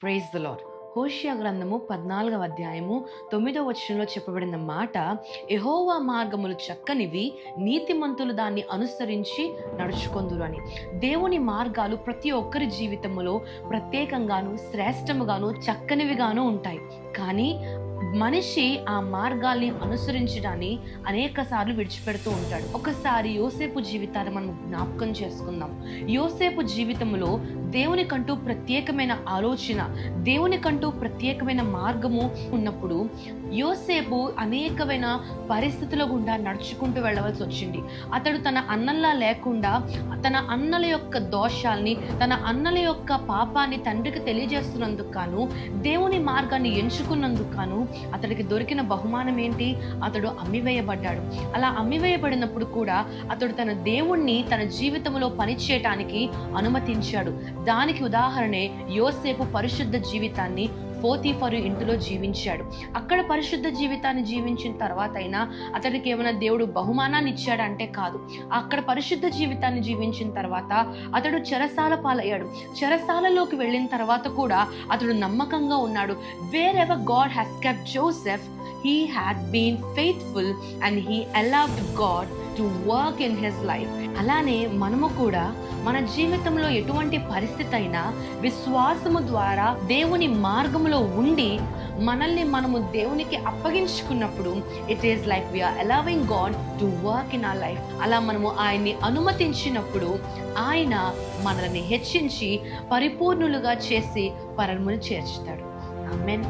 Praise the lord. Hosea గ్రంథము 14వ అధ్యాయము 9వ వచనంలో చెప్పబడిన మాట, యెహోవా మార్గములు చక్కనివి, నీతిమంతులు దాన్ని అనుసరించి నడుచుకొందురు అని. దేవుని మార్గాలు ప్రతి ఒక్కరి జీవితంలో ప్రత్యేకంగాను, శ్రేష్టముగాను, చక్కనివిగాను ఉంటాయి. కానీ మనిషి ఆ మార్గాల్ని అనుసరించడాన్ని అనేక సార్లు విడిచిపెడుతూ ఉంటాడు. ఒకసారి యోసేపు జీవితాన్ని మనం జ్ఞాపకం చేసుకుందాం. యోసేపు జీవితంలో దేవునికంటూ ప్రత్యేకమైన ఆలోచన, దేవునికంటూ ప్రత్యేకమైన మార్గము ఉన్నప్పుడు యోసేపు అనేకమైన పరిస్థితుల గుండా నడుచుకుంటూ వెళ్ళవలసి వచ్చింది. అతడు తన అన్నల్లా లేకుండా తన అన్నల యొక్క దోషాల్ని, తన అన్నల యొక్క పాపాన్ని తండ్రికి తెలియజేస్తున్నందుకు గాను, దేవుని మార్గాన్ని ఎంచుకున్నందుకు గాను అతడికి దొరికిన బహుమానం ఏంటి? అతడు అమ్మివేయబడ్డాడు. అలా అమ్మివేయబడినప్పుడు కూడా అతడు తన దేవుణ్ణి తన జీవితంలో పనిచేయటానికి అనుమతించాడు. దానికి ఉదాహరణే యోసేపు పరిశుద్ధ జీవితాన్ని పోతీఫరు ఇంటిలో జీవించాడు. అక్కడ పరిశుద్ధ జీవితాన్ని జీవించిన తర్వాత అయినా అతడికి ఏమైనా దేవుడు బహుమానాన్ని ఇచ్చాడంటే కాదు. అక్కడ పరిశుద్ధ జీవితాన్ని జీవించిన తర్వాత అతడు చెరసాల పాలయ్యాడు. చెరసాలలోకి వెళ్ళిన తర్వాత కూడా అతడు నమ్మకంగా ఉన్నాడు. Wear ever God has kept Joseph, he had been faithful and he allowed God to work in his life. అలానే మనము కూడా మన జీవితంలో ఎటువంటి పరిస్థితి అయినా విశ్వాసము ద్వారా దేవుని మార్గములో ఉండి మనల్ని మనము దేవునికి అప్పగించుకున్నప్పుడు it is like we are allowing God to work in our life. అలా మనము ఆయన్ని అనుమతించినప్పుడు ఆయన మనల్ని హెచ్చించి పరిపూర్ణులుగా చేసి పరమును చేర్చుతాడు. ఆమేన్.